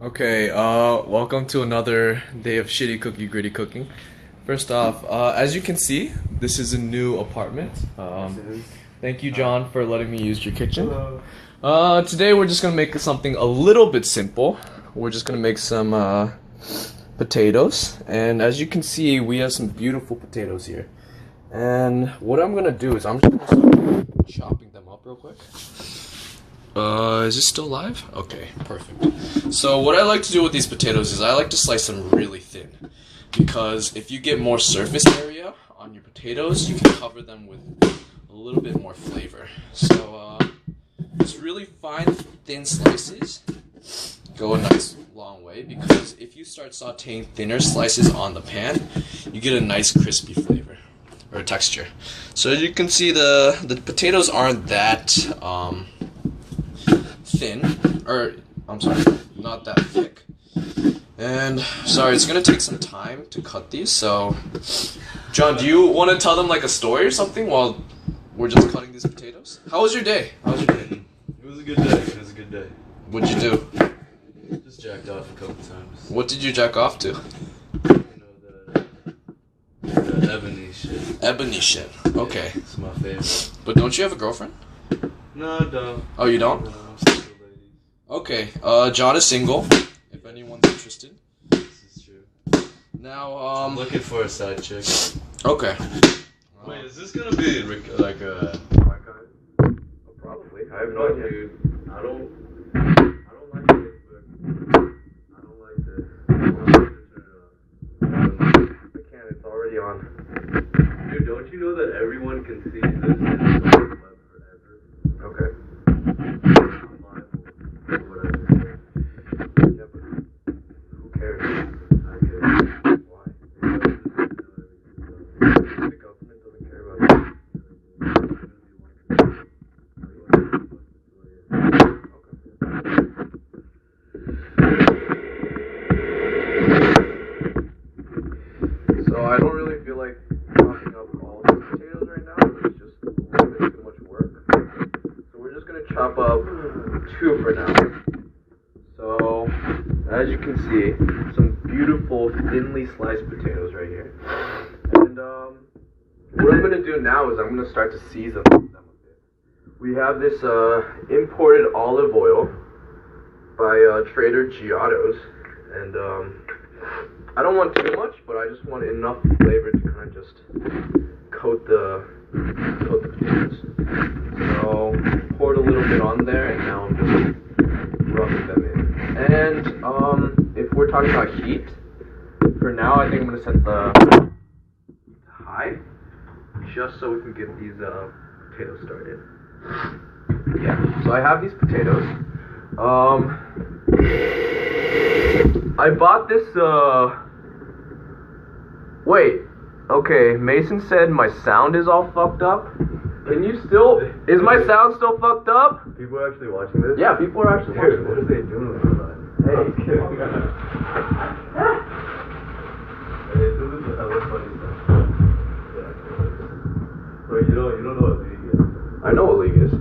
Okay, welcome to another day of shitty cookie gritty cooking. First off, as you can see, this is a new apartment. Thank you, John, for letting me use your kitchen. Hello. Today we're just gonna make something a little bit simple. We're just gonna make some potatoes, and as you can see, we have some beautiful potatoes here. And what I'm gonna do is I'm just gonna start chopping them up real quick. Is it still live? Okay, perfect. So what I like to do with these potatoes is I like to slice them really thin, because if you get more surface area on your potatoes, you can cover them with a little bit more flavor. So just really fine, thin slices go a nice long way, because if you start sauteing thinner slices on the pan, you get a nice crispy flavor or texture. So as you can see, the potatoes aren't that thin, or I'm sorry, not that thick. And sorry, it's gonna take some time to cut these. So, John, do you want to tell them like a story or something while we're just cutting these potatoes? How was your day? How was your day? It was a good day. It was a good day. What'd you do? Just jacked off a couple times. What did you jack off to? You know, the ebony shit. Ebony shit. Okay. Yeah, it's my favorite. But don't you have a girlfriend? No, I don't. Oh, you don't? No, I'm single, ladies. Okay. John is single. If anyone's interested. This is true. Now, I'm looking for a side chick. Okay. Wait, is this gonna be like a... Probably. I have no idea. Dude, I don't like Facebook. I don't like this. I'm going to turn it off. I can't. It's already on. Dude, don't you know that everyone can see this and it's on the web forever? Okay. I'm liable. Whatever. Yeah, but who cares? I care. Why? The government doesn't care about you. So I don't really feel like chopping up all the potatoes right now. It's just a little bit too much work. So we're just gonna chop up two for now. So as you can see, some beautiful thinly sliced potatoes right here. And what I'm gonna do now is I'm gonna start to season them a bit. We have this imported olive oil by Trader Giotto's, and I don't want too much, but I just want enough flavor to kind of just coat the potatoes. So poured a little bit on there, and now I'm just rubbing them in. And if we're talking about heat, for now I think I'm gonna set the heat to high, just so we can get these potatoes started. Yeah. So I have these potatoes. I bought this, wait, okay, Mason said my sound is all fucked up. Can you still, is my sound still fucked up? People are actually watching this? Yeah, people are actually watching Dude, what are this. they doing with that? Hey, I'm kidding. Hey, this is hella funny stuff. Yeah. Bro, you don't know what league is. I know what league is.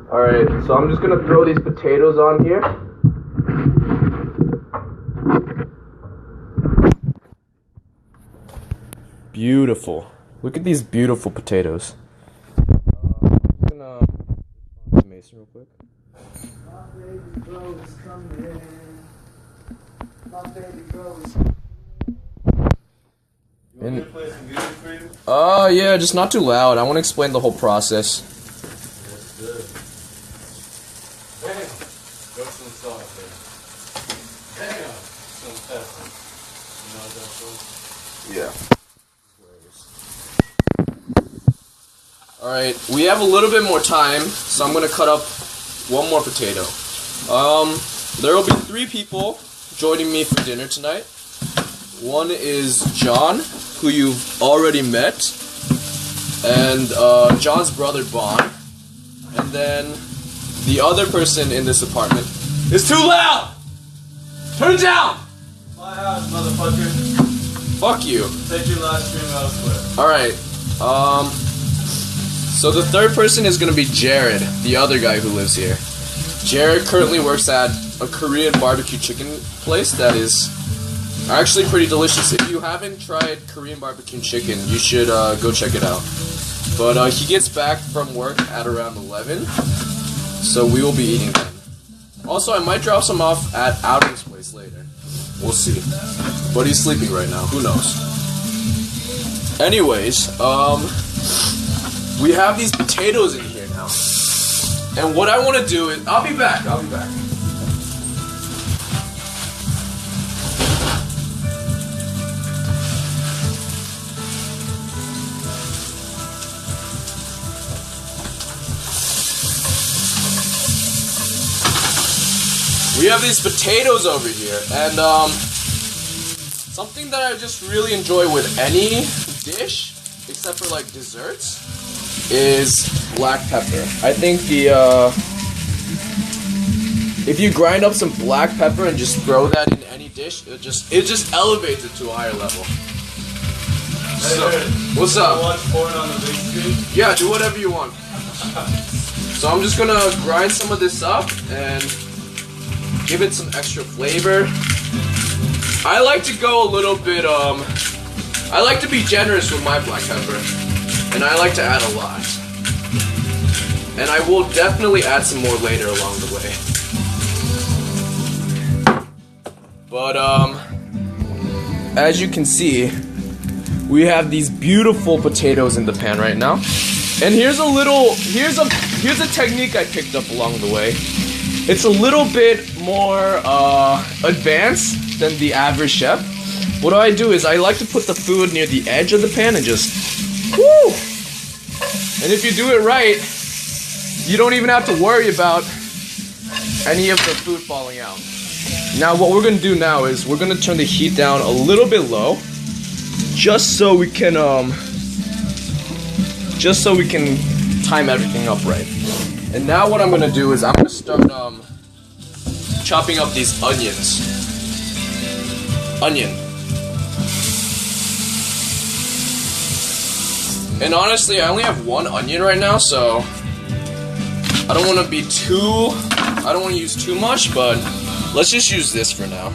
Alright, so I'm just gonna throw these potatoes on here. Beautiful. Look at these beautiful potatoes. I'm gonna Mason real quick. My baby girl is coming. My baby girl is You want me to play some music for you? Yeah, just not too loud. I want to explain the whole process. That's good. Damn. Throw some salt there. Damn. Some pepper. You know what that's for? Yeah. Alright, we have a little bit more time, so I'm gonna cut up one more potato. There will be 3 people joining me for dinner tonight. One is John, who you've already met, and John's brother Bon, and then the other person in this apartment is too loud! Turn it down! My house, motherfucker. Fuck you. Take your live stream elsewhere. Alright, so the third person is gonna be Jared, the other guy who lives here. Jared currently works at a Korean barbecue chicken place that is actually pretty delicious. If you haven't tried Korean barbecue chicken, you should go check it out. But he gets back from work at around 11, so we will be eating then. Also, I might drop some off at Outing's place later. We'll see. But he's sleeping right now. Who knows? Anyways, we have these potatoes in here now. And what I want to do is... I'll be back. We have these potatoes over here, and something that I just really enjoy with any dish, except for like desserts, is black pepper. I think if you grind up some black pepper and just throw that in any dish, it just elevates it to a higher level. So, what's up? Watch porn on the big screen? Yeah, do whatever you want. So I'm just gonna grind some of this up and give it some extra flavor. I like to go a little bit, I like to be generous with my black pepper, and I like to add a lot. And I will definitely add some more later along the way. But, as you can see, we have these beautiful potatoes in the pan right now. And here's a technique I picked up along the way. It's a little bit more advanced than the average chef. What I do is I like to put the food near the edge of the pan and just whoo! And if you do it right, you don't even have to worry about any of the food falling out. Now what we're gonna do now is we're gonna turn the heat down a little bit low, just so we can time everything up right. And now what I'm gonna do is I'm gonna start chopping up these onions. And honestly, I only have one onion right now, so I don't want to use too much, but let's just use this for now.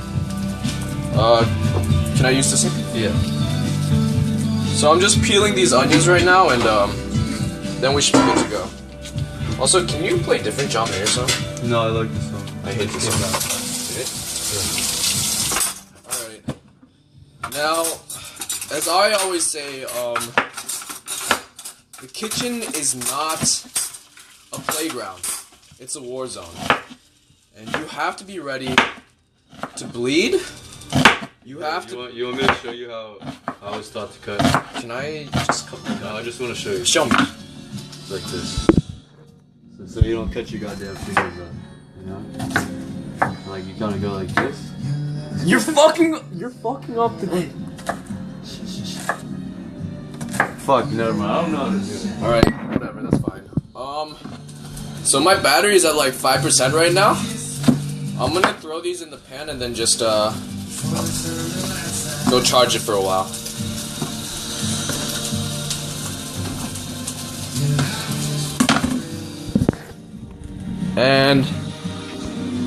Can I use this? Yeah. So I'm just peeling these onions right now, and then we should be good to go. Also, can you play different John Mayer song? No, I like this song. I hate this song. Alright. Now, as I always say, the kitchen is not a playground. It's a war zone. And you have to be ready to bleed. You have to... You want me to show you how I was taught to cut? Can I just cut the No, I just want to show you. Show me. Like this. So you don't cut your goddamn fingers up, you know? Like you kind of go like this. You're fucking up the... Fuck, never mind. I don't know how to do it. Alright, whatever, that's fine. So my battery is at like 5% right now. I'm gonna throw these in the pan and then just go charge it for a while. And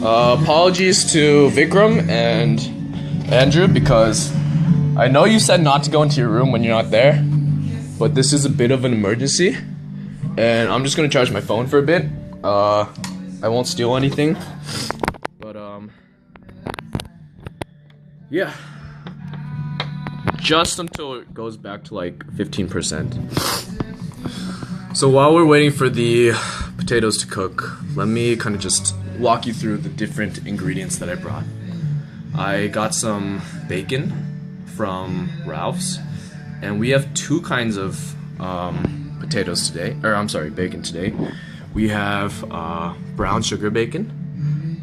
apologies to Vikram and Andrew, because I know you said not to go into your room when you're not there, but this is a bit of an emergency, and I'm just gonna charge my phone for a bit. I won't steal anything, but yeah, just until it goes back to like 15%. So while we're waiting for the potatoes to cook, let me kind of just walk you through the different ingredients that I brought. I got some bacon from Ralph's, and we have two kinds of potatoes today, or I'm sorry, bacon today. We have brown sugar bacon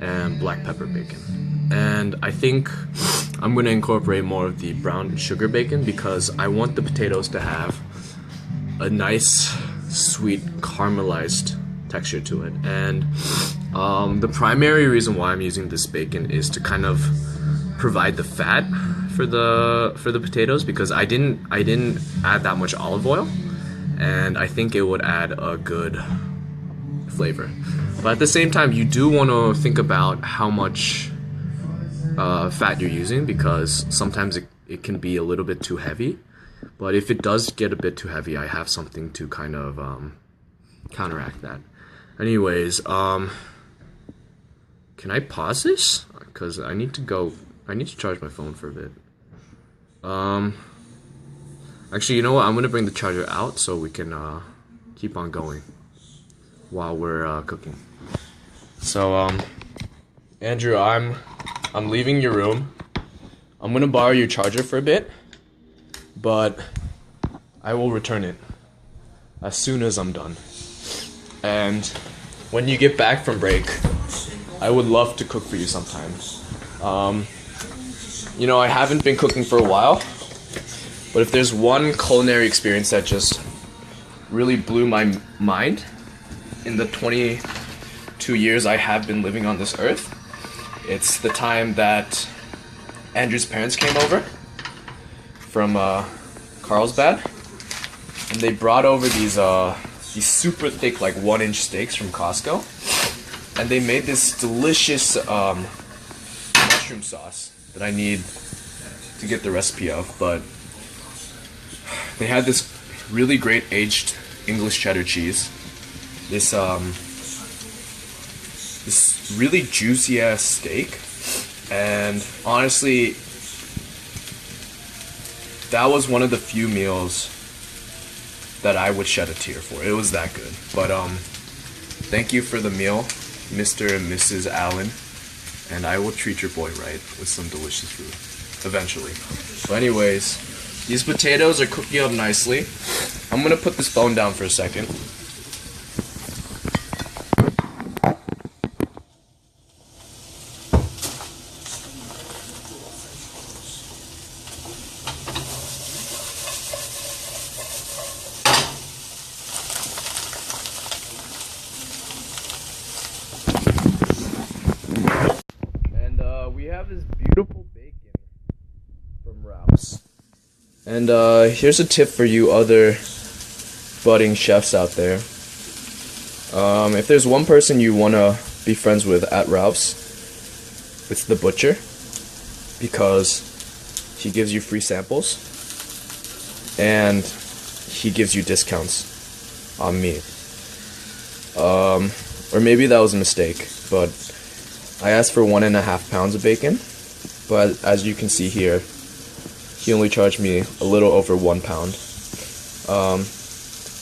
and black pepper bacon. And I think I'm going to incorporate more of the brown sugar bacon because I want the potatoes to have a nice, sweet, caramelized texture to it. And the primary reason why I'm using this bacon is to kind of provide the fat for the potatoes, because I didn't add that much olive oil, and I think it would add a good flavor. But at the same time, you do want to think about how much fat you're using, because sometimes it can be a little bit too heavy. But if it does get a bit too heavy, I have something to kind of counteract that. Anyways, can I pause this? Because I need to charge my phone for a bit. Actually, you know what? I'm gonna bring the charger out so we can keep on going while we're cooking. So, Andrew, I'm leaving your room. I'm gonna borrow your charger for a bit, but I will return it as soon as I'm done. And when you get back from break, I would love to cook for you sometime. You know, I haven't been cooking for a while, but if there's one culinary experience that just really blew my mind in the 22 years I have been living on this earth, it's the time that Andrew's parents came over from Carlsbad, and they brought over these super thick, like 1-inch steaks from Costco, and they made this delicious mushroom sauce that I need to get the recipe of. But they had this really great aged English cheddar cheese, this really juicy ass steak, and honestly, that was one of the few meals that I would shed a tear for. It was that good. But thank you for the meal, Mr. and Mrs. Allen, and I will treat your boy right with some delicious food eventually. So anyways, these potatoes are cooking up nicely. I'm gonna put this phone down for a second. We have this beautiful bacon from Ralph's. And here's a tip for you other budding chefs out there. If there's one person you want to be friends with at Ralph's, it's the butcher, because he gives you free samples and he gives you discounts on meat. Or maybe that was a mistake, but I asked for 1.5 pounds of bacon, but as you can see here, he only charged me a little over 1 pound.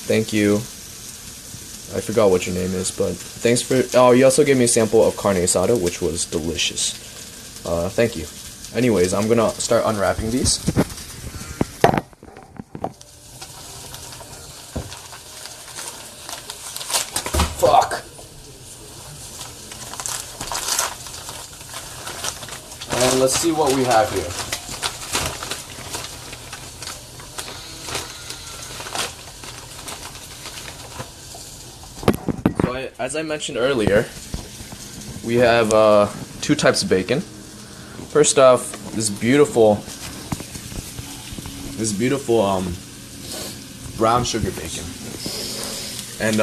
Thank you. I forgot what your name is, but thanks for... Oh, you also gave me a sample of carne asada, which was delicious. Thank you. Anyways, I'm gonna start unwrapping these. Fuck! And let's see what we have here. So as I mentioned earlier, we have 2 types of bacon. First off, this beautiful brown sugar bacon. And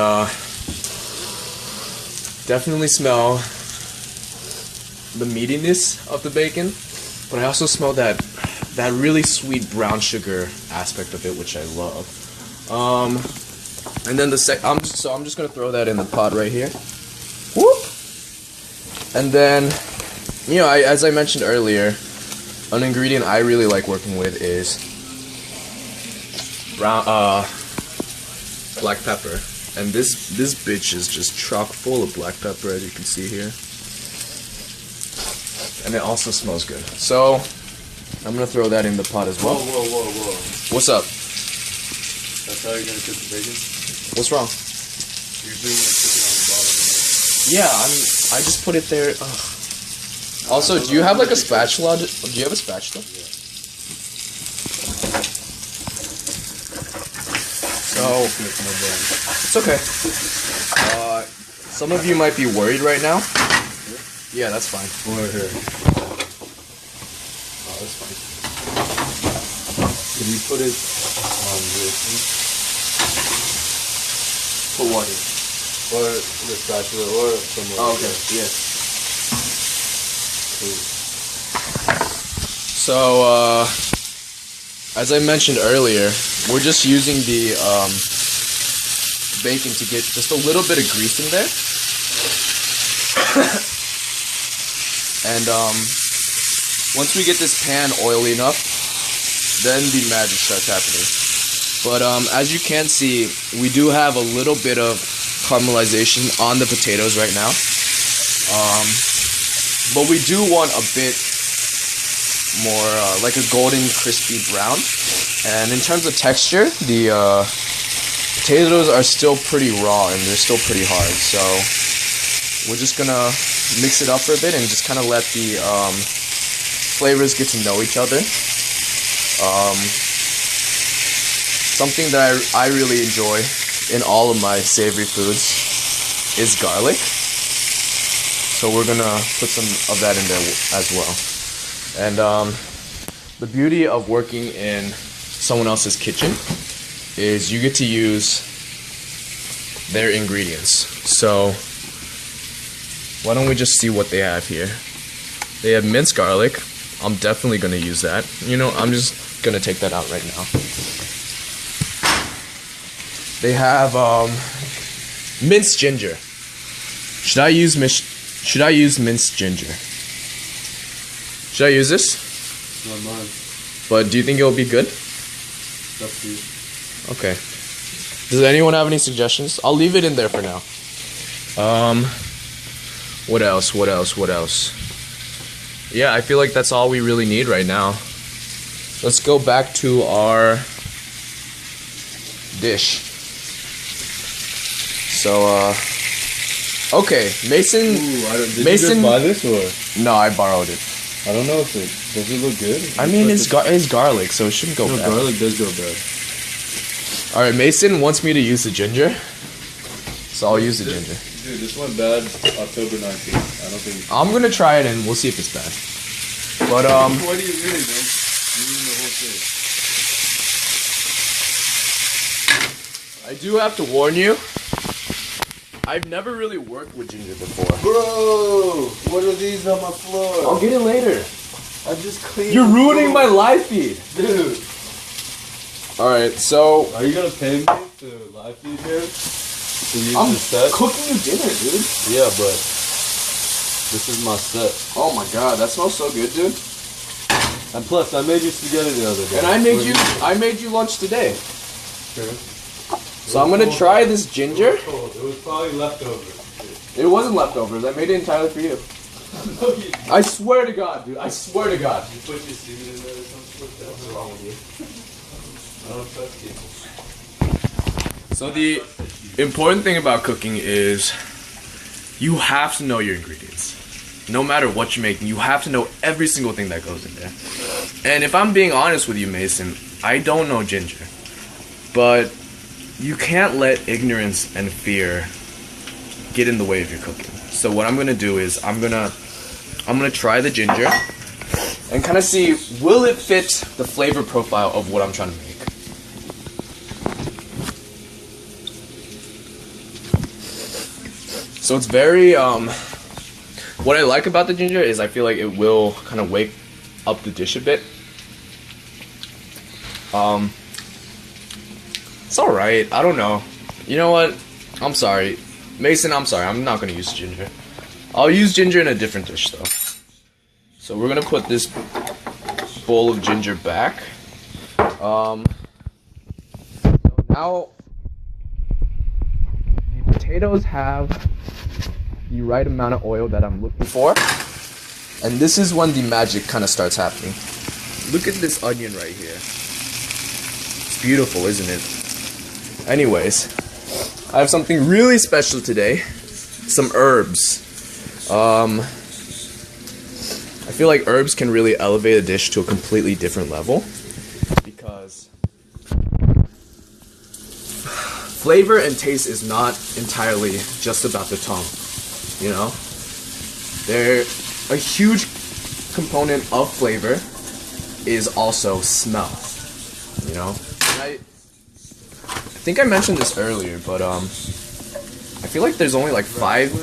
definitely smell the meatiness of the bacon, but I also smell that really sweet brown sugar aspect of it, which I love. And then I'm just gonna throw that in the pot right here. Whoop! And then, you know, as I mentioned earlier, an ingredient I really like working with is black pepper, and this bitch is just chock full of black pepper, as you can see here. And it also smells good. So, I'm gonna throw that in the pot as well. Whoa. What's up? That's how you're gonna cook the bacon? What's wrong? Usually you cook it on the bottom, right? Yeah, I just put it there. Ugh. Also, do you have like a spatula? Do you have a spatula? Yeah. So, it's okay. Some of you might be worried right now. Yeah, that's fine. Over here. Oh, that's fine. Can you put it on this? Put what in? Or the spatula, or somewhere. Oh, okay. Yeah. So, as I mentioned earlier, we're just using the bacon to get just a little bit of grease in there. And once we get this pan oily enough, then the magic starts happening. But as you can see, we do have a little bit of caramelization on the potatoes right now. But we do want a bit more like a golden crispy brown. And in terms of texture, the potatoes are still pretty raw and they're still pretty hard. So we're just gonna mix it up for a bit and just kind of let the flavors get to know each other. Something that I really enjoy in all of my savory foods is garlic. So we're gonna put some of that in there as well. And the beauty of working in someone else's kitchen is you get to use their ingredients. So why don't we just see what they have here? They have minced garlic. I'm definitely gonna use that. You know, I'm just gonna take that out right now. They have minced ginger. Should I use minced ginger? Should I use this? Not mine. But do you think it will be good? Up to you. Okay. Does anyone have any suggestions? I'll leave it in there for now. What else? Yeah, I feel like that's all we really need right now. Let's go back to our dish. So, okay, Mason. Ooh, did Mason, you just buy this or? No, I borrowed it. I don't know if does it look good? I mean, it's garlic, so it shouldn't go bad. Garlic does go bad. All right, Mason wants me to use the ginger, so I'll use the ginger. Dude, this went bad October 19th. I don't think. I'm gonna try it and we'll see if it's bad. But What do you really, man? You ruined the whole thing. I do have to warn you. I've never really worked with ginger before. Bro, what are these on my floor? I'll get it later. I just cleaned. You're ruining my live feed. Dude. Alright, so Are you gonna pay me to live feed here? To use I'm this set? cooking you dinner, dude. Yeah, but this is my set. Oh my god, that smells so good, dude. And plus, I made you spaghetti the other day. And I made you lunch today. Sure. So I'm gonna try this ginger. It was probably leftovers. It wasn't leftovers. I made it entirely for you. No, you didn't. I swear to God, dude. I swear to God. You put your semen in there or something like that? What's wrong with you? I don't trust people. So the important thing about cooking is you have to know your ingredients. No matter what you're making, you have to know every single thing that goes in there. And if I'm being honest with you, Mason, I don't know ginger. But you can't let ignorance and fear get in the way of your cooking. So what I'm gonna do is I'm gonna try the ginger and kind of see, will it fit the flavor profile of what I'm trying to make. So it's very what I like about the ginger is I feel like it will kind of wake up the dish a bit. It's alright. I don't know. You know what? I'm sorry. Mason, I'm sorry. I'm not going to use ginger. I'll use ginger in a different dish, though. So we're going to put this bowl of ginger back. So now, the potatoes have the right amount of oil that I'm looking for. And this is when the magic kind of starts happening. Look at this onion right here. It's beautiful, isn't it? Anyways, I have something really special today. Some herbs. I feel like herbs can really elevate a dish to a completely different level. Because flavor and taste is not entirely just about the tongue. You know? They're a huge component of flavor is also smell. You know? And I think I mentioned this earlier, but I I feel like there's only like 5.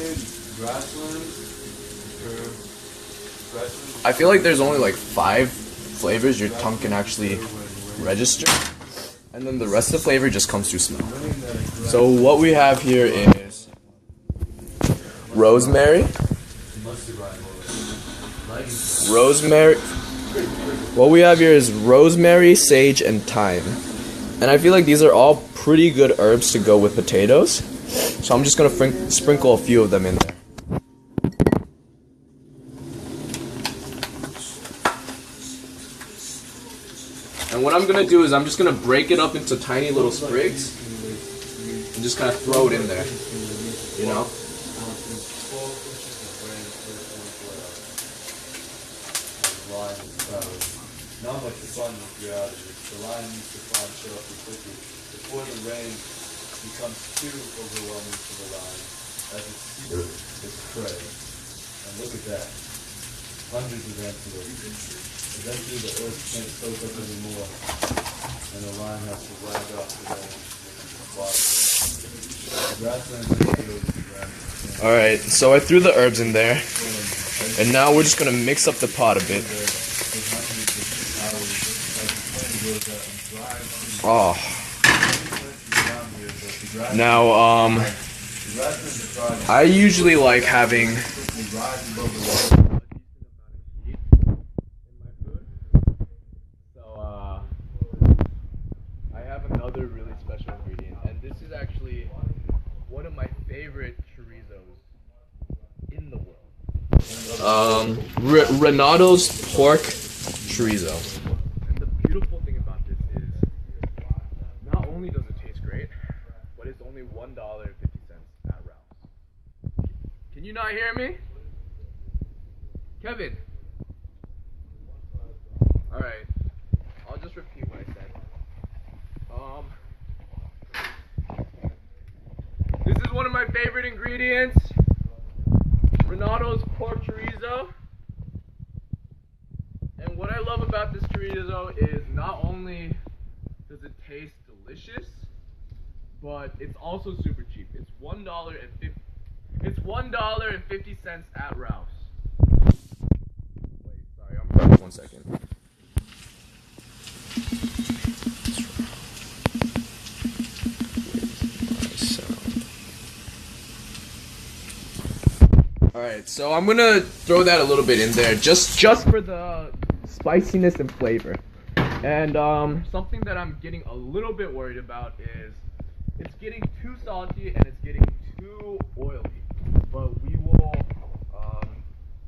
I feel like there's only like 5 flavors your tongue can actually register, and then the rest of the flavor just comes through smell. So what we have here is rosemary. What we have here is rosemary, sage, and thyme. And I feel like these are all pretty good herbs to go with potatoes. So I'm just gonna sprinkle a few of them in there. And what I'm gonna do is I'm just gonna break it up into tiny little sprigs and just kind of throw it in there, you know? Not much fun with reality. The line needs to find sharply quickly before the rain becomes too overwhelming for the line as it seeks its prey. And look at that. Hundreds of antelopes. Eventually the earth can't soak up anymore, and the line has to ride off the rain. Alright, so I threw the herbs in there, and now we're just gonna mix up the pot a bit. Oh. Now, I usually like having I have another really special ingredient, and this is actually one of my favorite chorizos in the world. Renato's pork chorizo. And the beautiful thing about this is, not only does it taste great, but it's only $1.50 at Ralph's. Can you not hear me? Kevin? Alright, I'll just repeat what I said. This is one of my favorite ingredients, Renato's pork chorizo. And what I love about this chorizo is not only does it taste delicious, but it's also super cheap. It's $1.50 at Ralph's. Wait, sorry, I'm sorry, 1 second. Alright, so I'm gonna throw that a little bit in there, just for the spiciness and flavor. And something that I'm getting a little bit worried about is it's getting too salty and it's getting too oily. But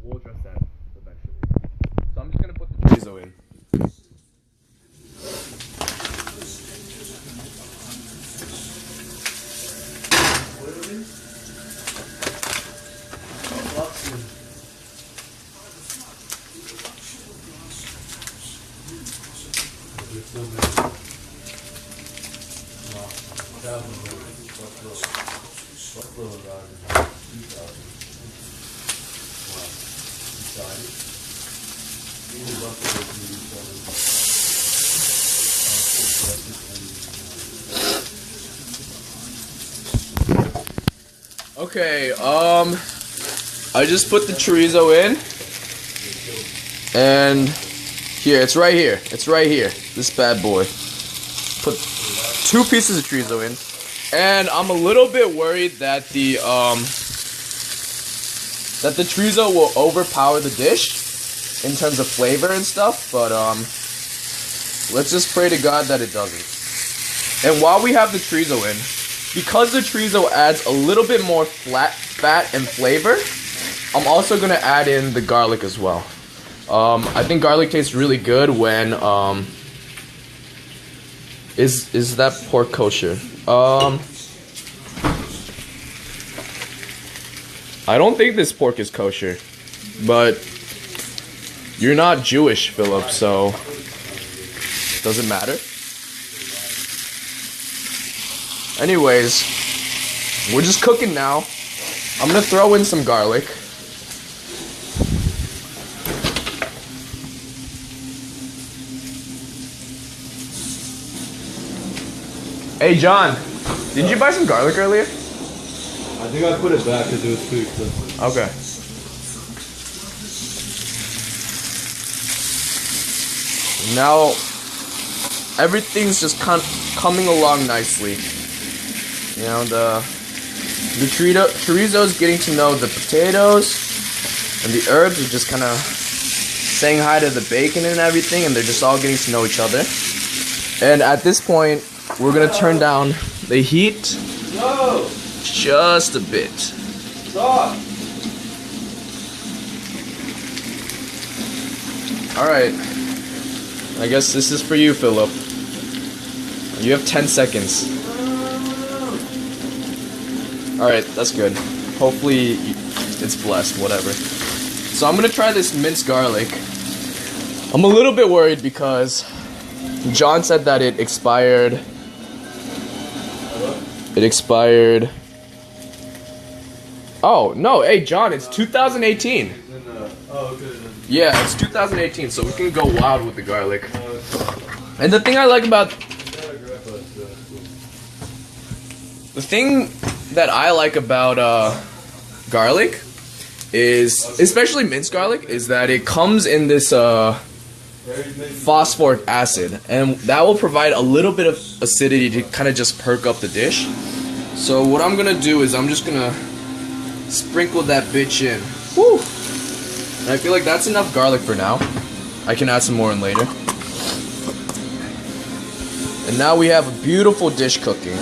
we'll address that eventually. So I'm just gonna put the chorizo in. Okay, I just put the chorizo in, and here, it's right here, this bad boy. Put 2 pieces of chorizo in, and I'm a little bit worried that the chorizo will overpower the dish in terms of flavor and stuff, but let's just pray to God that it doesn't. And while we have the chorizo in, because the chorizo adds a little bit more fat and flavor, I'm also going to add in the garlic as well. I think garlic tastes really good when, is that pork kosher? I don't think this pork is kosher, but you're not Jewish, Philip, so does it matter? Anyways, we're just cooking now. I'm gonna throw in some garlic. Hey John, didn't you buy some garlic earlier? I think I put it back because it was too expensive. Okay. Now, everything's just coming along nicely. You know, the chorizo is getting to know the potatoes, and the herbs are just kind of saying hi to the bacon and everything, and they're just all getting to know each other. And at this point, we're gonna turn down the heat just a bit. Stop. Alright. I guess this is for you, Philip. You have 10 seconds. Alright, that's good. Hopefully it's blessed, whatever. So I'm gonna try this minced garlic. I'm a little bit worried because John said that it expired. Oh, no, hey John, it's 2018. Yeah, it's 2018, so we can go wild with the garlic. And the thing I like about... The thing that I like about garlic is, especially minced garlic, is that it comes in this phosphoric acid, and that will provide a little bit of acidity to kind of just perk up the dish. So what I'm gonna do is I'm just gonna sprinkle that bitch in. Woo! And I feel like that's enough garlic for now. I can add some more in later. And now we have a beautiful dish cooking.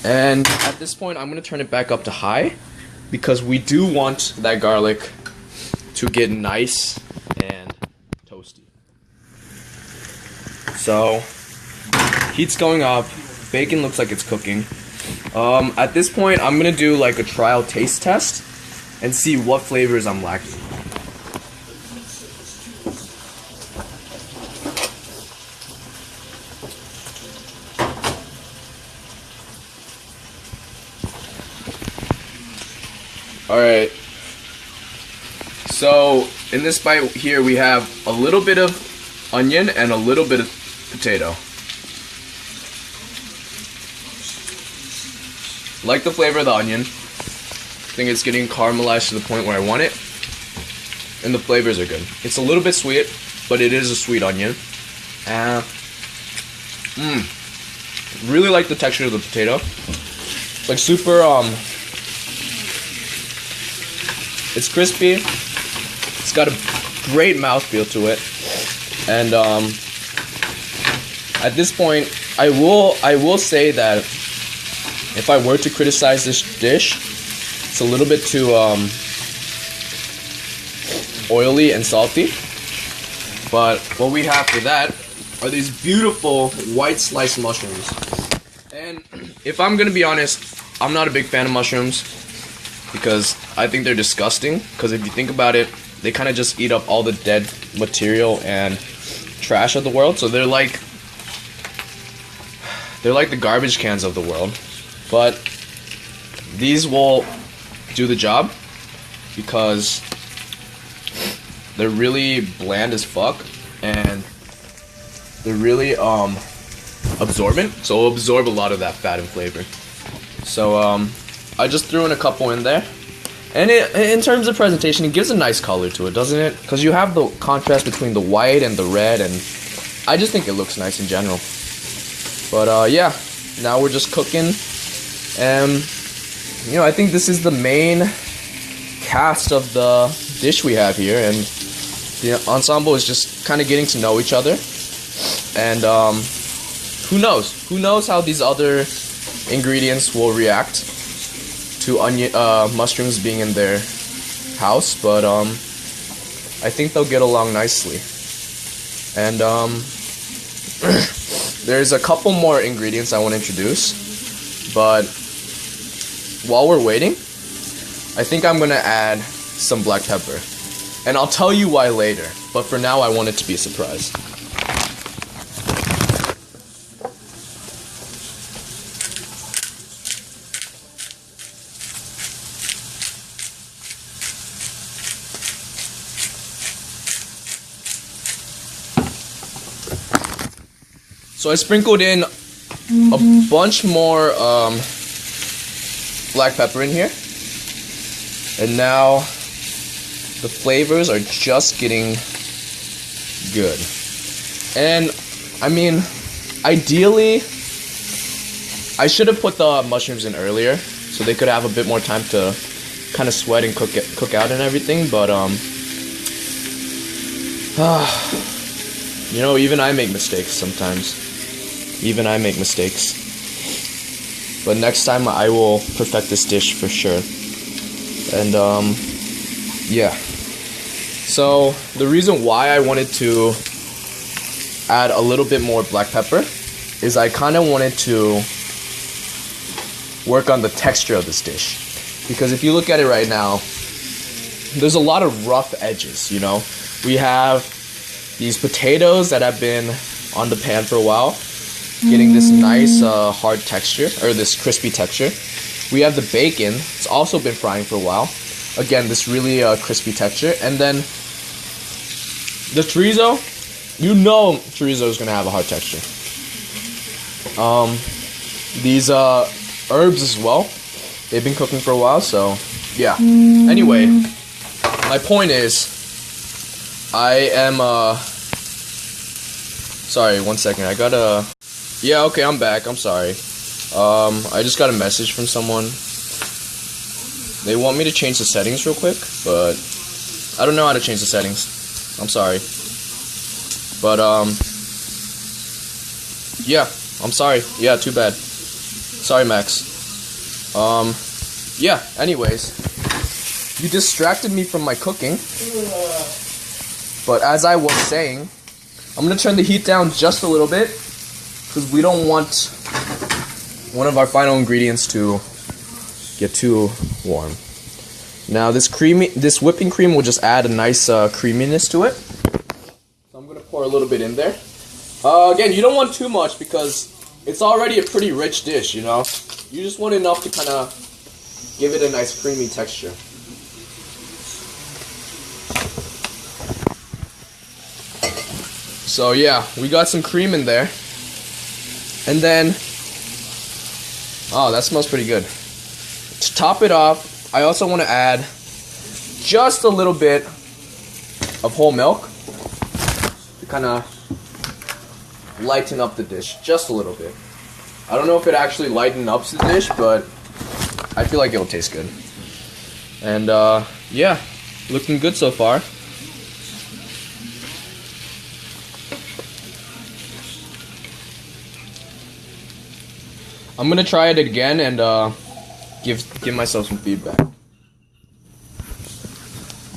And at this point, I'm gonna turn it back up to high because we do want that garlic to get nice and toasty. So, heat's going up. Bacon looks like it's cooking. At this point, I'm gonna do like a trial taste test and see what flavors I'm lacking. Alright, so in this bite here we have a little bit of onion and a little bit of potato. Like the flavor of the onion. I think it's getting caramelized to the point where I want it. And the flavors are good. It's a little bit sweet, but it is a sweet onion. Really like the texture of the potato. Like super, it's crispy. It's got a great mouthfeel to it. And at this point, I will say that if I were to criticize this dish, it's a little bit too oily and salty. But what we have for that are these beautiful white sliced mushrooms. And if I'm gonna be honest, I'm not a big fan of mushrooms because I think they're disgusting. Because if you think about it, they kind of just eat up all the dead material and trash of the world. So they're like the garbage cans of the world. But these will do the job because they're really bland as fuck and they're really absorbent, so it'll absorb a lot of that fat and flavor. So I just threw in a couple in there, and in terms of presentation, it gives a nice color to it, doesn't it? Because you have the contrast between the white and the red, and I just think it looks nice in general. But yeah, now we're just cooking. You know, I think this is the main cast of the dish we have here, and the ensemble is just kind of getting to know each other. And who knows how these other ingredients will react to mushrooms being in their house, but I think they'll get along nicely. And there's a couple more ingredients I want to introduce, but while we're waiting, I think I'm gonna add some black pepper, and I'll tell you why later, but for now I want it to be a surprise. So I sprinkled in a bunch more black pepper in here. And now the flavors are just getting good. And I mean, ideally, I should have put the mushrooms in earlier so they could have a bit more time to kind of sweat and cook out and everything. But you know, even I make mistakes sometimes. Even I make mistakes. But next time I will perfect this dish for sure. And yeah. So the reason why I wanted to add a little bit more black pepper is I kind of wanted to work on the texture of this dish. Because if you look at it right now, there's a lot of rough edges, you know. We have these potatoes that have been on the pan for a while, getting this nice hard texture, or this crispy texture. We have the bacon, it's also been frying for a while. Again, this really crispy texture. And then the chorizo, you know chorizo is gonna have a hard texture. These herbs as well, they've been cooking for a while, so yeah. Anyway, my point is, I am sorry, one second, I gotta, yeah, okay, I'm back, I'm sorry. I just got a message from someone. They want me to change the settings real quick, but I don't know how to change the settings. I'm sorry. But yeah, I'm sorry. Yeah, too bad. Sorry, Max. Yeah, anyways, you distracted me from my cooking. But as I was saying, I'm gonna turn the heat down just a little bit because we don't want one of our final ingredients to get too warm. Now this whipping cream will just add a nice creaminess to it. So I'm gonna pour a little bit in there. Again, you don't want too much because it's already a pretty rich dish, you know. You just want enough to kind of give it a nice creamy texture. So yeah, we got some cream in there. And then, oh, that smells pretty good. To top it off, I also want to add just a little bit of whole milk to kind of lighten up the dish, just a little bit. I don't know if it actually lightens up the dish, but I feel like it'll taste good. And yeah, looking good so far. I'm gonna try it again and give myself some feedback.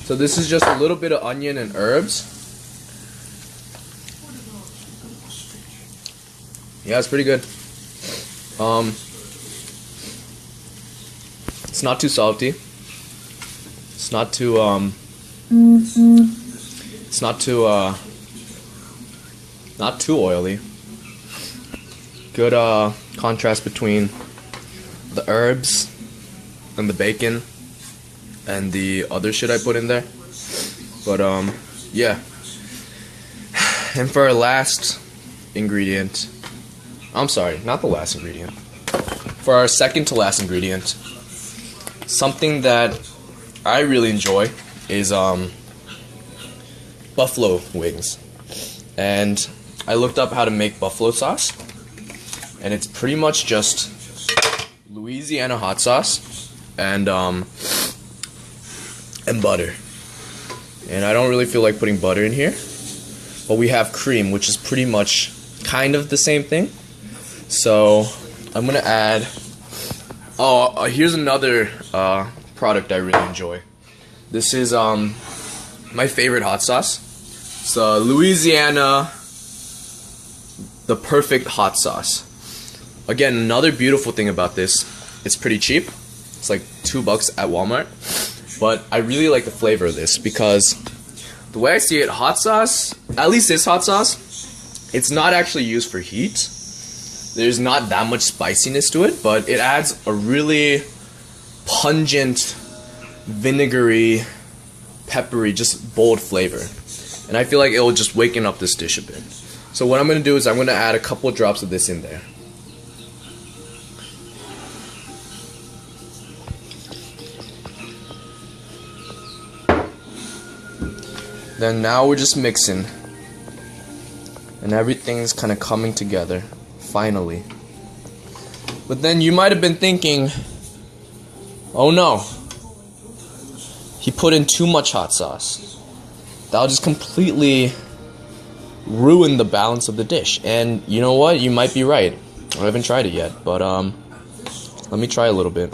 So this is just a little bit of onion and herbs. Yeah, it's pretty good. It's not too salty. It's not too not too oily. Good contrast between the herbs and the bacon and the other shit I put in there. But yeah. And for our last ingredient, I'm sorry, not the last ingredient. For our second to last ingredient, something that I really enjoy is buffalo wings. And I looked up how to make buffalo sauce, and it's pretty much just Louisiana hot sauce and butter. And I don't really feel like putting butter in here, but we have cream, which is pretty much kind of the same thing. So I'm gonna add, here's another product I really enjoy. This is my favorite hot sauce. It's Louisiana, the perfect hot sauce. Again, another beautiful thing about this, it's pretty cheap. It's like $2 at Walmart. But I really like the flavor of this because the way I see it, hot sauce, at least this hot sauce, it's not actually used for heat. There's not that much spiciness to it, but it adds a really pungent, vinegary, peppery, just bold flavor. And I feel like it will just waken up this dish a bit. So what I'm going to do is I'm going to add a couple of drops of this in there. Then now we're just mixing. And everything's kind of coming together, finally. But then you might have been thinking, oh no, he put in too much hot sauce. That'll just completely ruin the balance of the dish. And you know what? You might be right. I haven't tried it yet, but let me try a little bit.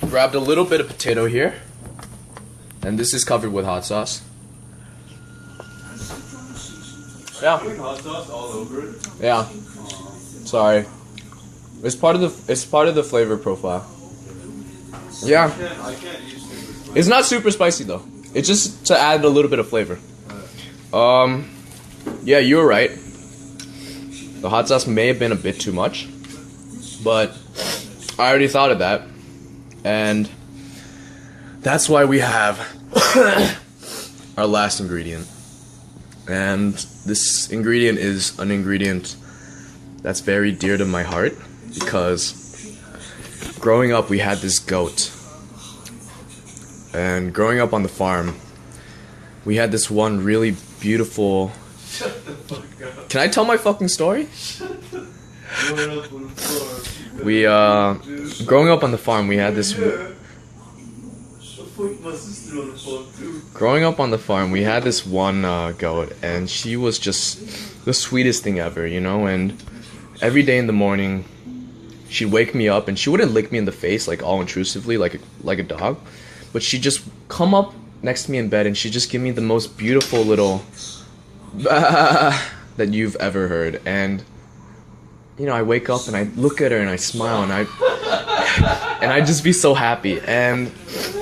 Grabbed a little bit of potato here. And this is covered with hot sauce. Yeah. Hot sauce all over it. Yeah. Sorry. It's part of the flavor profile. Yeah. I can't use super spicy. It's not super spicy though. It's just to add a little bit of flavor. Yeah, you were right. The hot sauce may have been a bit too much, but I already thought of that. And that's why we have our last ingredient. And this ingredient is an ingredient that's very dear to my heart because growing up we had this goat. And growing up on the farm, we had this one really beautiful... Shut the fuck up. Can I tell my fucking story? Growing up on the farm. We, growing up on the farm, we had this... Growing up on the farm, we had this one goat, and she was just the sweetest thing ever, you know? And every day in the morning, she'd wake me up, and she wouldn't lick me in the face, like, all intrusively, like a dog. But she'd just come up next to me in bed, and she'd just give me the most beautiful little... that you've ever heard. And, you know, I wake up, and I look at her, and I smile, and I'd just be so happy. And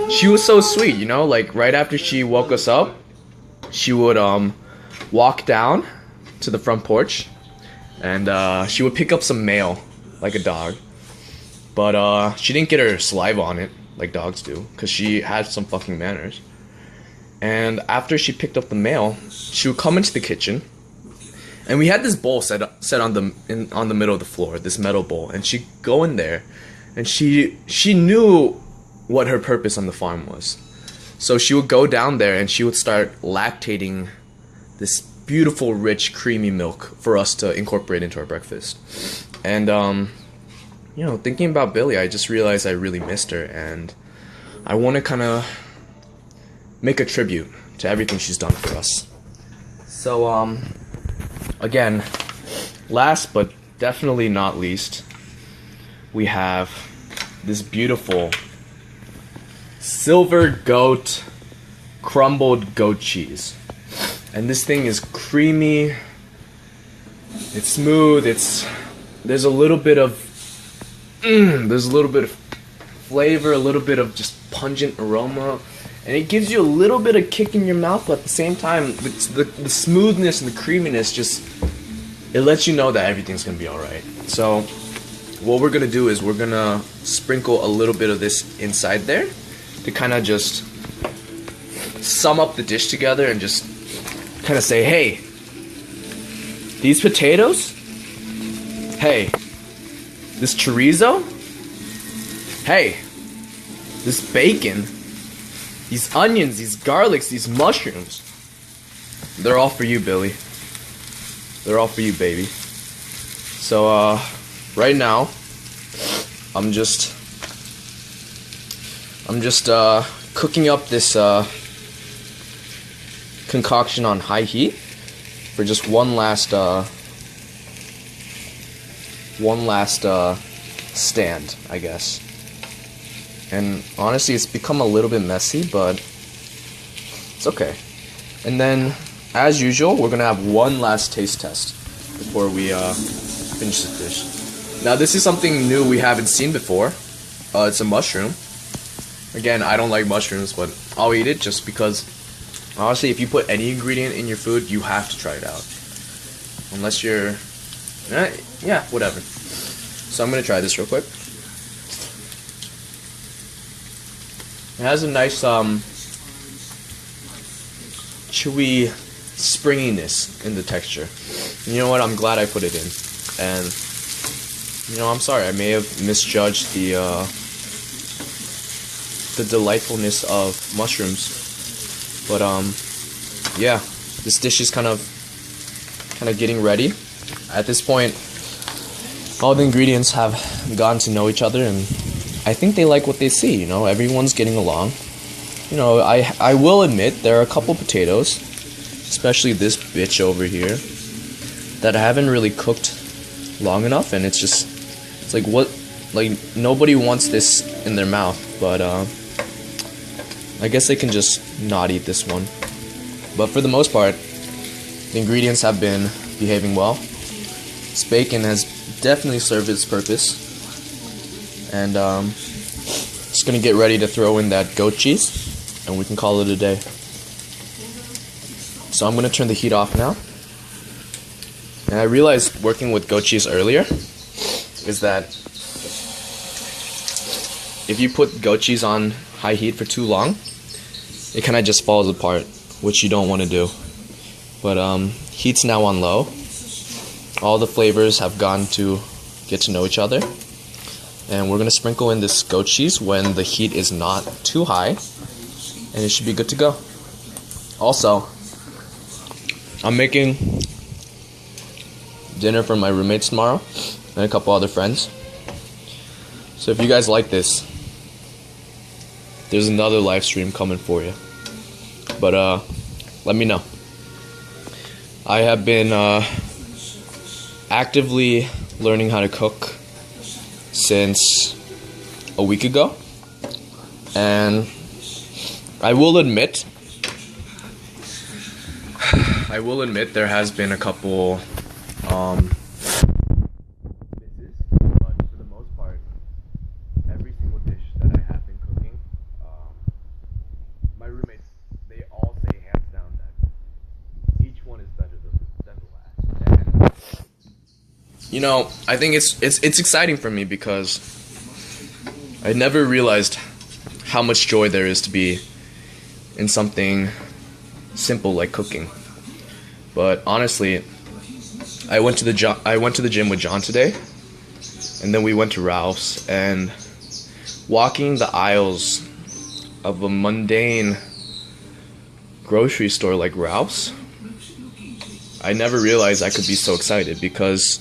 she was so sweet, you know, like right after she woke us up, she would walk down to the front porch and she would pick up some mail like a dog, but she didn't get her saliva on it like dogs do because she had some fucking manners. And after she picked up the mail, she would come into the kitchen, and we had this bowl set on the middle of the floor, this metal bowl, and she'd go in there, and she knew what her purpose on the farm was. So she would go down there and she would start lactating this beautiful, rich, creamy milk for us to incorporate into our breakfast. And, you know, thinking about Billy, I just realized I really missed her, and I want to kind of make a tribute to everything she's done for us. So, again, last but definitely not least, we have this beautiful silver goat crumbled goat cheese. And this thing is creamy, it's smooth, there's a little bit of flavor, a little bit of just pungent aroma, and it gives you a little bit of kick in your mouth, but at the same time the smoothness and the creaminess just, it lets you know that everything's gonna be alright. So what we're gonna do is we're gonna sprinkle a little bit of this inside there to kind of just sum up the dish together and just kind of say, hey, these potatoes, hey, this chorizo, hey, this bacon, these onions, these garlics, these mushrooms, they're all for you, Billy. They're all for you, baby. So, right now, I'm just cooking up this concoction on high heat for just one last stand, I guess. And honestly, it's become a little bit messy, but it's okay. And then, as usual, we're gonna have one last taste test before we finish this dish. Now, this is something new we haven't seen before. It's a mushroom. Again, I don't like mushrooms, but I'll eat it just because, honestly, if you put any ingredient in your food, you have to try it out. Unless you're... yeah, whatever. So I'm going to try this real quick. It has a nice, chewy springiness in the texture. You know what? I'm glad I put it in. And, you know, I'm sorry. I may have misjudged the the delightfulness of mushrooms. But yeah, this dish is kind of getting ready. At this point, all the ingredients have gotten to know each other, and I think they like what they see. You know, everyone's getting along. You know, I will admit there are a couple potatoes, especially this bitch over here, that I haven't really cooked long enough, and it's like what, like nobody wants this in their mouth, but I guess they can just not eat this one. But for the most part, the ingredients have been behaving well. This bacon has definitely served its purpose, and just gonna get ready to throw in that goat cheese, and we can call it a day. So I'm gonna turn the heat off now. And I realized working with goat cheese earlier is that if you put goat cheese on high heat for too long, it kind of just falls apart, which you don't want to do. But heat's now on low. All the flavors have gotten to get to know each other. And we're going to sprinkle in this goat cheese when the heat is not too high, and it should be good to go. Also, I'm making dinner for my roommates tomorrow and a couple other friends. So if you guys like this, there's another live stream coming for you. But let me know. I have been actively learning how to cook since a week ago, and I will admit there has been a couple misses, but for the most part, every single dish that I have been cooking, my roommates, they all say hands down that each one is better than the last. And you know, I think it's exciting for me because I never realized how much joy there is to be in something simple like cooking. But honestly, I went to the gym with John today, and then we went to Ralph's, and walking the aisles of a mundane grocery store like Ralph's, I never realized I could be so excited, because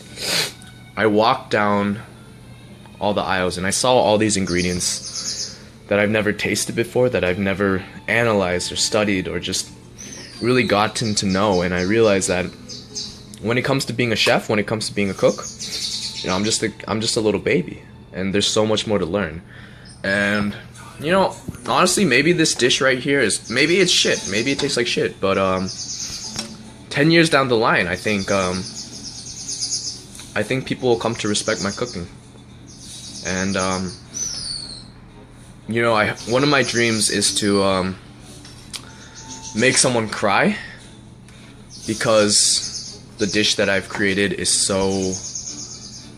I walked down all the aisles and I saw all these ingredients that I've never tasted before, that I've never analyzed or studied or just really gotten to know, and I realized that when it comes to being a chef, when it comes to being a cook, you know, I'm just a little baby, and there's so much more to learn. And you know, honestly, maybe this dish right here maybe it's shit, maybe it tastes like shit, but 10 years down the line, I think people will come to respect my cooking. And you know, one of my dreams is to make someone cry because the dish that I've created is so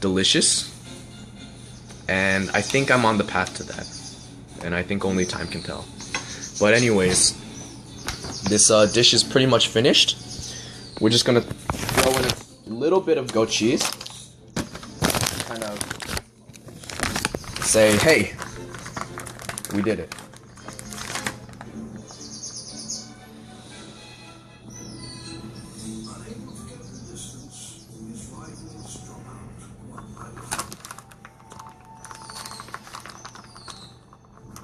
delicious, and I think I'm on the path to that, and I think only time can tell. But anyways, this dish is pretty much finished. We're just gonna throw in a little bit of goat cheese, kind of say, hey, we did it.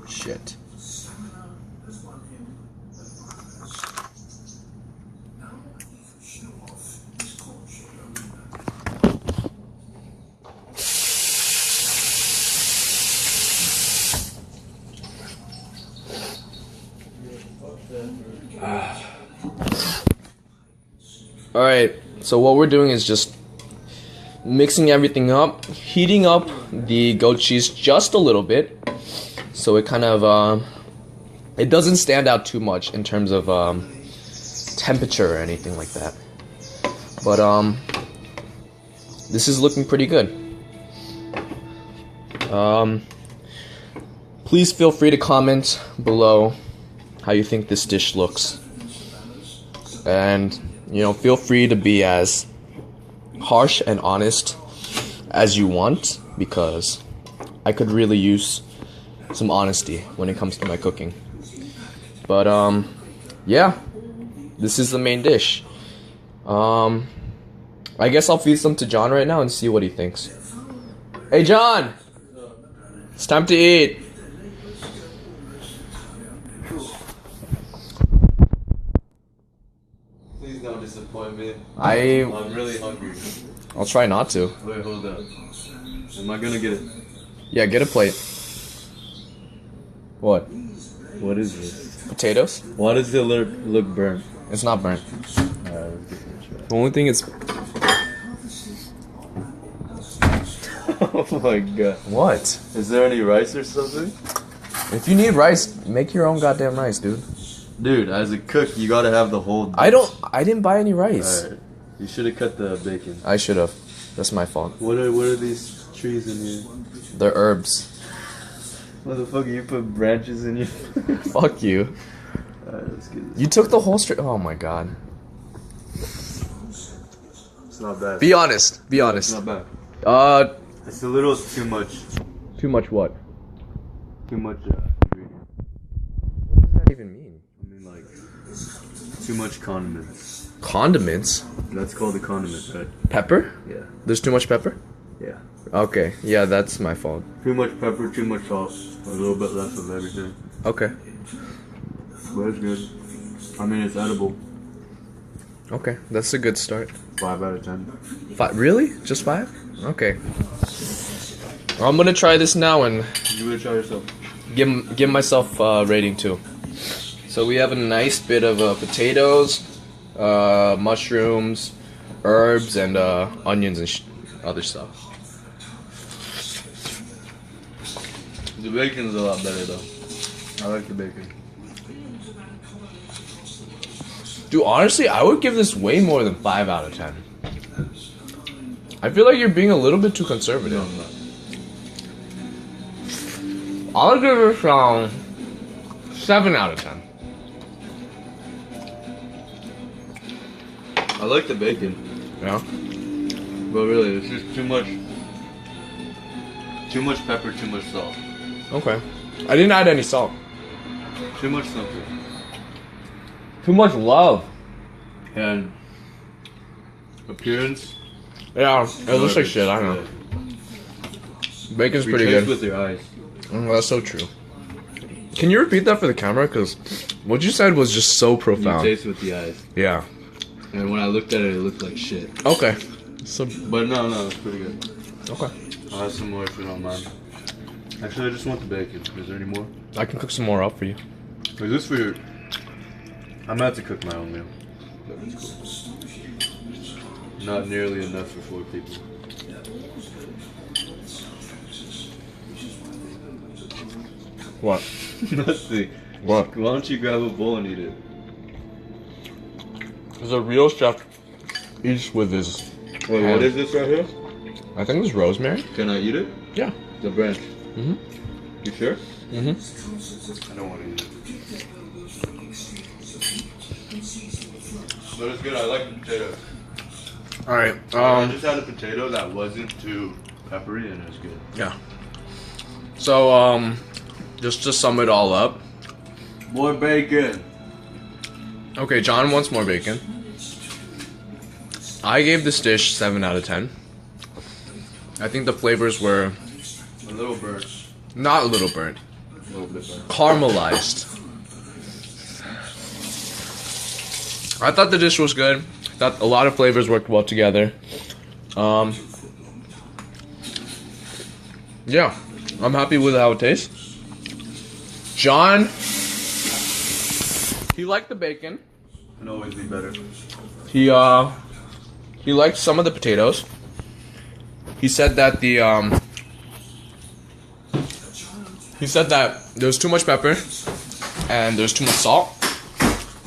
Shit. Alright, so what we're doing is just mixing everything up, heating up the goat cheese just a little bit, so it kind of, it doesn't stand out too much in terms of temperature or anything like that. But this is looking pretty good. Please feel free to comment below how you think this dish looks. And, you know, feel free to be as harsh and honest as you want, because I could really use some honesty when it comes to my cooking. But yeah, this is the main dish. I guess I'll feed some to John right now and see what he thinks. Hey John, it's time to eat. Please don't disappoint me. I'm really hungry. I'll try not to. Wait, hold up. Am I gonna get it? Yeah, get a plate. What? What is this? Potatoes? Why does it look burnt? It's not burnt. Alright, let's give it a try. The only thing is Oh my god. what? Is there any rice or something? If you need rice, make your own goddamn rice, dude. Dude, as a cook, you gotta have the whole. I didn't buy any rice. Alright. You should have cut the bacon. I should have. That's my fault. What are these trees in here? They're herbs. Motherfucker, you put branches in your. Fuck you. Alright, let's get this. You took the whole straight. Oh my god. It's not bad. Be honest. Be honest. It's not bad. Uh, It's a little too much. too much what? Too much ingredient. What does that even mean? I mean, like, too much condiments. Condiments? That's called a condiment, right? Pepper? Yeah. There's too much pepper? Yeah. Okay. Yeah, that's my fault. Too much pepper, too much salt, a little bit less of everything. Okay. But it's good. I mean, it's edible. Okay. That's a good start. 5 out of 10. Really? Just 5? Okay. I'm gonna try this now and You would try yourself. give myself a rating too. So we have a nice bit of potatoes, mushrooms, herbs, and onions and other stuff. The bacon's a lot better though. I like the bacon. Dude, honestly, I would give this way more than 5 out of 10. I feel like you're being a little bit too conservative. No, I'm not. I'll give this 7 out of 10. I like the bacon, Yeah? but really, it's just too much. Too much pepper, too much salt. Okay. I didn't add any salt. Too much something. Too much love. And appearance. Yeah, it looks like shit, I know. Bacon's pretty taste good. with your eyes. That's so true. Can you repeat that for the camera? Because what you said was just so You profound. taste with the eyes. Yeah. And when I looked at it, it looked like shit. Okay. So, But no, it's pretty good. okay. I'll have some more if you don't mind. Actually, I just want the bacon. Is there any more? I can cook some more up for you. Is this for your... I'm gonna have to cook my own meal. But it's cool. Not nearly enough for 4 people. What? Nothing. What? Why don't you grab a bowl and eat it? There's a real chef eats with his... Wait, what is this right here? I think it's rosemary. Can I eat it? Yeah. The branch. Mm-hmm. You sure? Mm-hmm. I don't want to eat it. But it's good. I like the potatoes. Alright, I just had a potato that wasn't too peppery and it was good. yeah. So, just to sum it all up. More bacon. Okay, John wants more bacon. I gave this dish 7 out of 10. I think the flavors were A little burnt. not a little burnt, A little bit burnt. caramelized. I thought the dish was good. Thought a lot of flavors worked well together. Yeah, I'm happy with how it tastes. John, he liked the bacon. Can always be better. He liked some of the potatoes. He said that there's too much pepper and there's too much salt.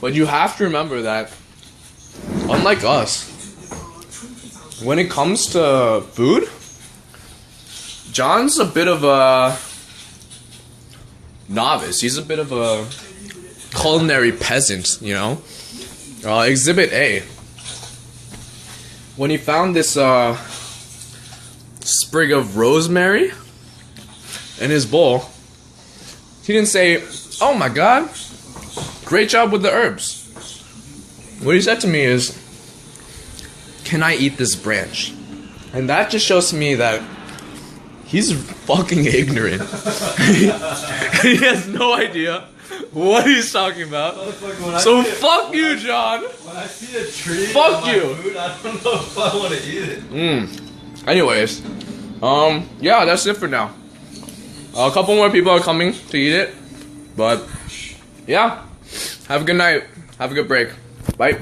But you have to remember that, unlike us, when it comes to food, John's a bit of a novice. He's a bit of a culinary peasant, you know? Exhibit A. When he found this sprig of rosemary in his bowl, He didn't say, "Oh my God, great job with the herbs." What he said to me is, "Can I eat this branch?" And that just shows to me that he's fucking ignorant. He has no idea what he's talking about. So fuck you, John. When I see a tree, fuck you. Food, I don't know if I want to eat it. Anyways, yeah, that's it for now. A couple more people are coming to eat it, but yeah, have a good night. Have a good break. Bye.